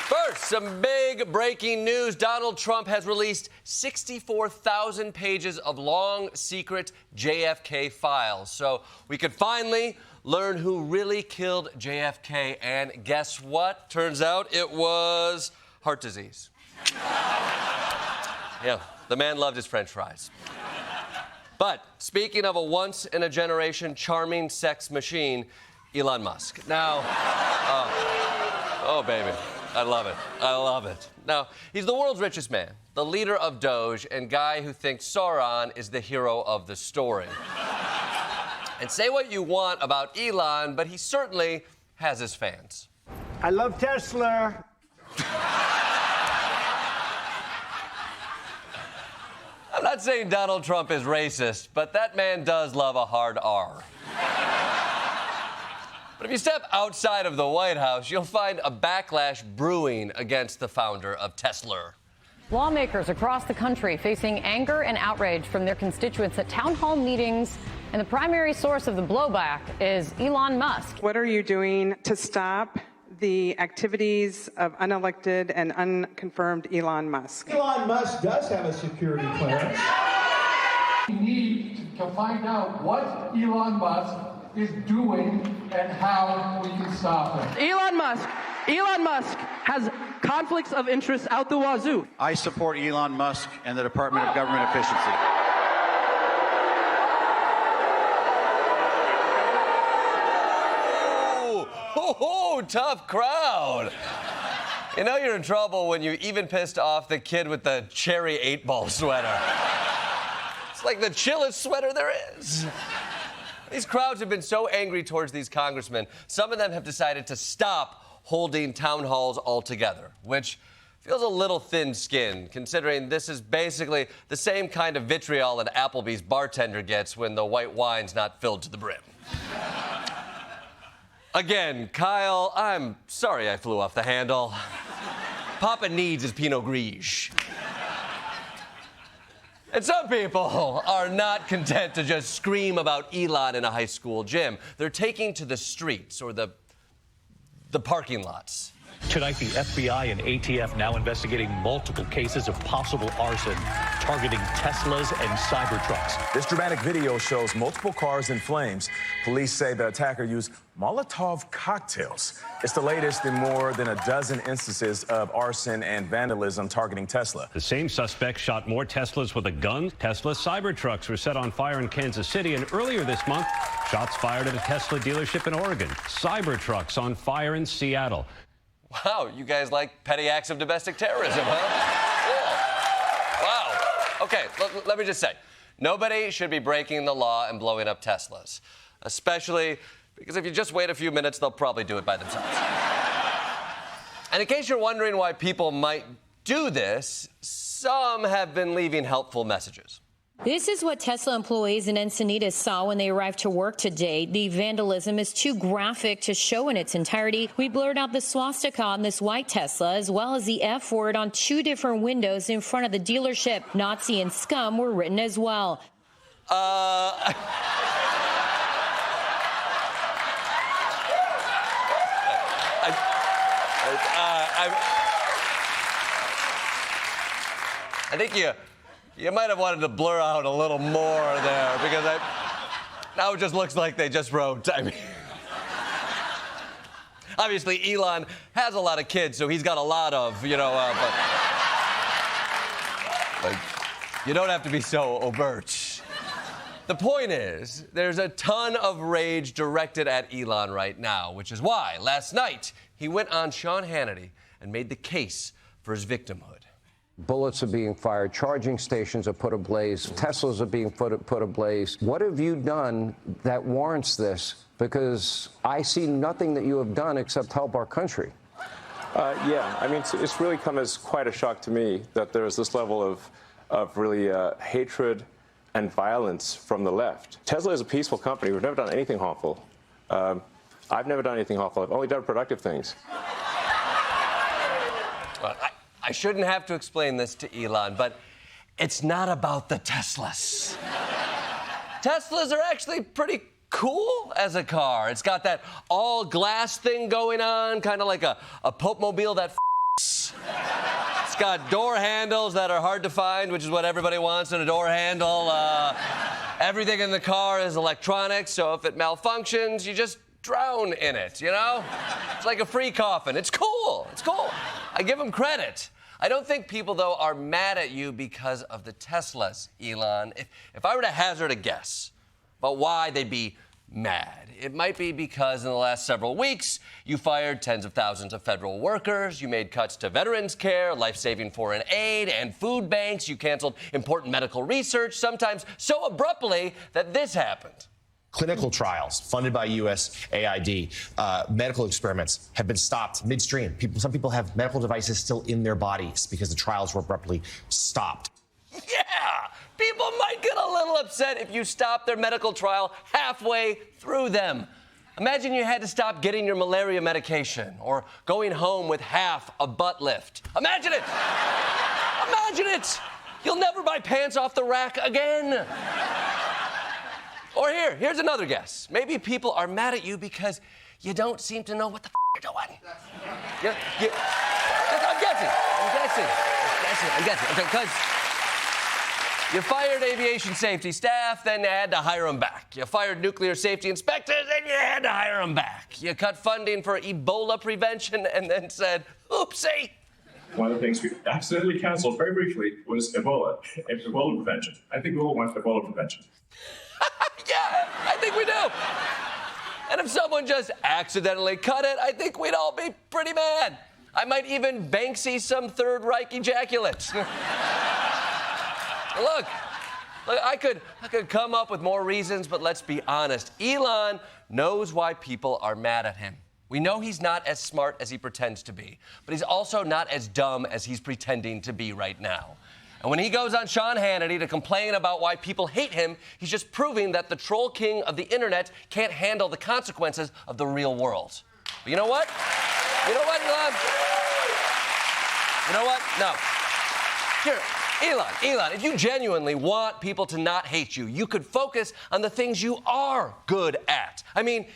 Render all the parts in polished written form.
First, some big breaking news. Donald Trump has released 64,000 pages of long, secret JFK files. So we could finally learn who really killed JFK. And guess what? Turns out it was heart disease. Yeah, the man loved his French fries. But speaking of a once-in-a-generation charming sex machine, Elon Musk. Now, oh, baby. I love it. I love it. Now, he's the world's richest man, the leader of DOGE, and guy who thinks Sauron is the hero of the story. And say what you want about Elon, but he certainly has his fans. I love Tesla. I'm not saying Donald Trump is racist, but that man does love a hard R. But if you step outside of the White House, you'll find a backlash brewing against the founder of Tesla. Lawmakers across the country facing anger and outrage from their constituents at town hall meetings, and the primary source of the blowback is Elon Musk. What are you doing to stop the activities of unelected and unconfirmed Elon Musk? Elon Musk does have a security clearance. We need to find out what Elon Musk is doing and how we can stop him. Elon Musk has conflicts of interest out the wazoo. I support Elon Musk and the Department of Government Efficiency. Oh, tough crowd. You know you're in trouble when you even pissed off the kid with the cherry 8-ball sweater. It's like the chillest sweater there is. These crowds have been so angry towards these congressmen, some of them have decided to stop holding town halls altogether, which feels a little thin-skinned, considering this is basically the same kind of vitriol an Applebee's bartender gets when the white wine's not filled to the brim. Again, Kyle, I'm sorry I flew off the handle. Papa needs his Pinot Grigio. And some people are not content to just scream about Elon in a high school gym. They're taking to the streets or the parking lots. Tonight, the FBI and ATF now investigating multiple cases of possible arson targeting Teslas and Cybertrucks. This dramatic video shows multiple cars in flames. Police say the attacker used Molotov cocktails. It's the latest in more than a dozen instances of arson and vandalism targeting Tesla. The same suspect shot more Teslas with a gun. Tesla Cybertrucks were set on fire in Kansas City, and earlier this month, shots fired at a Tesla dealership in Oregon. Cybertrucks on fire in Seattle. Wow, you guys like petty acts of domestic terrorism, huh? Cool. Wow. Okay, let me just say, nobody should be breaking the law and blowing up Teslas, especially because if you just wait a few minutes, they'll probably do it by themselves. And in case you're wondering why people might do this, some have been leaving helpful messages. This is what Tesla employees in Encinitas saw when they arrived to work today. The vandalism is too graphic to show in its entirety. We blurred out the swastika on this white Tesla, as well as the F word on 2 different windows in front of the dealership. Nazi and scum were written as well. I think you might have wanted to blur out a little more there, because now it just looks like they just wrote, obviously Elon has a lot of kids, so he's got a lot of, but you don't have to be so overt. The point is, there's a ton of rage directed at Elon right now, which is why last night he went on Sean Hannity and made the case for his victimhood. Bullets are being fired, charging stations are put ablaze, Teslas are being put ablaze. What have you done that warrants this? Because I see nothing that you have done except help our country. Yeah, I mean, it's really come as quite a shock to me that there's this level of really hatred and violence from the left. Tesla is a peaceful company. We've never done anything harmful. I've never done anything harmful. I've only done productive things. I shouldn't have to explain this to Elon, but it's not about the Teslas. Teslas are actually pretty cool as a car. It's got that all-glass thing going on, kind of like a Pope-mobile that It's got door handles that are hard to find, which is what everybody wants in a door handle. Everything in the car is electronic, so if it malfunctions, you just drown in it, you know? It's like a free coffin. It's cool. It's cool. I give them credit. I don't think people, though, are mad at you because of the Teslas, Elon. If I were to hazard a guess about why they'd be mad, it might be because in the last several weeks, you fired tens of thousands of federal workers, you made cuts to veterans care, life-saving foreign aid, and food banks, you canceled important medical research, sometimes so abruptly that this happened. Clinical trials funded by USAID, medical experiments have been stopped midstream. Some people have medical devices still in their bodies because the trials were abruptly stopped. Yeah! People might get a little upset if you stop their medical trial halfway through them. Imagine you had to stop getting your malaria medication or going home with half a butt lift. Imagine it! Imagine it! You'll never buy pants off the rack again. Or here's another guess. Maybe people are mad at you because you don't seem to know what the you're doing. I'm guessing. Because you fired aviation safety staff, then you had to hire them back. You fired nuclear safety inspectors, then you had to hire them back. You cut funding for Ebola prevention and then said, oopsie. One of the things we accidentally canceled very briefly was Ebola prevention. I think we all want Ebola prevention. Yeah, I think we do. And if someone just accidentally cut it, I think we'd all be pretty mad. I might even Banksy some Third Reich ejaculates. Look, I could come up with more reasons, but let's be honest. Elon knows why people are mad at him. We know he's not as smart as he pretends to be, but he's also not as dumb as he's pretending to be right now. And when he goes on Sean Hannity to complain about why people hate him, he's just proving that the troll king of the internet can't handle the consequences of the real world. But you know what? Elon? You know what? No. Here, Elon, if you genuinely want people to not hate you, you could focus on the things you are good at. I mean,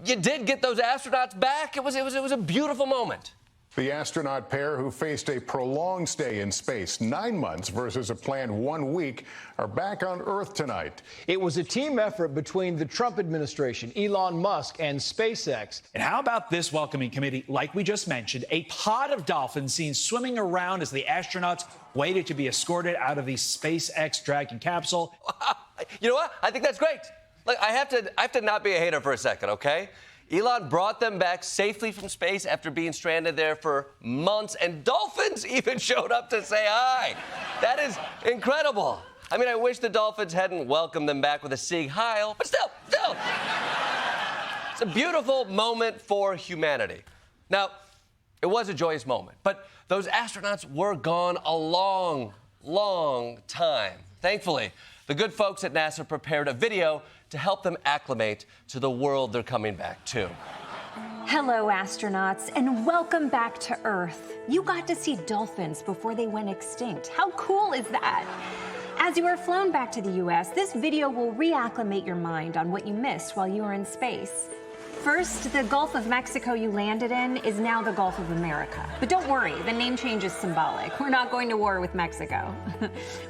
you did get those astronauts back. It was a beautiful moment. The astronaut pair who faced a prolonged stay in space, 9 months versus a planned 1 week, are back on Earth tonight. It was a team effort between the Trump administration, Elon Musk, and SpaceX. And how about this welcoming committee? Like we just mentioned, a pod of dolphins seen swimming around as the astronauts waited to be escorted out of the SpaceX Dragon capsule. You know what? I think that's great. Look, I have to not be a hater for a second, okay? Elon brought them back safely from space after being stranded there for months, and dolphins even showed up to say hi. That is incredible. I mean, I wish the dolphins hadn't welcomed them back with a Sieg Heil, but still. It's a beautiful moment for humanity. Now, it was a joyous moment, but those astronauts were gone a long, long time. Thankfully, the good folks at NASA prepared a video to help them acclimate to the world they're coming back to. Hello, astronauts, and welcome back to Earth. You got to see dolphins before they went extinct. How cool is that? As you are flown back to the U.S., this video will reacclimate your mind on what you missed while you were in space. First, the Gulf of Mexico you landed in is now the Gulf of America. But don't worry, the name change is symbolic. We're not going to war with Mexico.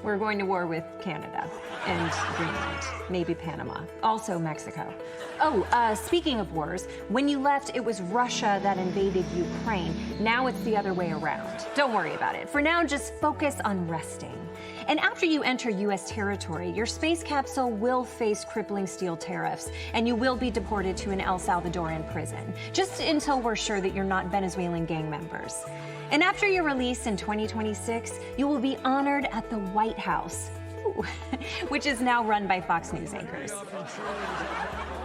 We're going to war with Canada and Greenland, maybe Panama, also Mexico. Oh, speaking of wars, when you left, it was Russia that invaded Ukraine. Now it's the other way around. Don't worry about it. For now, just focus on resting. And after you enter U.S. territory, your space capsule will face crippling steel tariffs, and you will be deported to an El Salvadoran prison, just until we're sure that you're not Venezuelan gang members. And after your release in 2026, you will be honored at the White House, which is now run by Fox News anchors.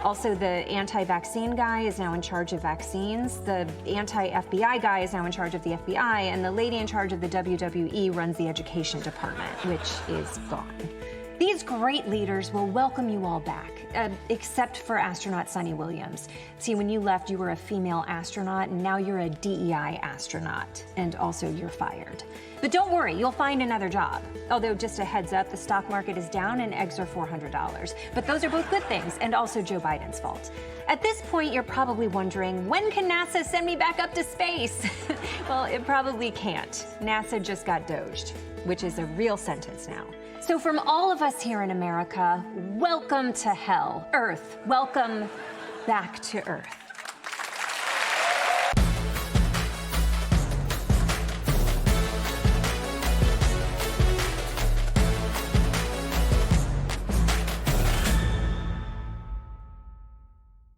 Also, the anti-vaccine guy is now in charge of vaccines. The anti-FBI guy is now in charge of the FBI. And the lady in charge of the WWE runs the education department, which is gone. These great leaders will welcome you all back, except for astronaut Sunny Williams. See, when you left, you were a female astronaut, and now you're a DEI astronaut, and also you're fired. But don't worry, you'll find another job. Although, just a heads up, the stock market is down and eggs are $400. But those are both good things, and also Joe Biden's fault. At this point, you're probably wondering, when can NASA send me back up to space? Well, it probably can't. NASA just got DOGE'd, which is a real sentence now. So from all of us here in America, welcome to hell. Earth, welcome back to Earth.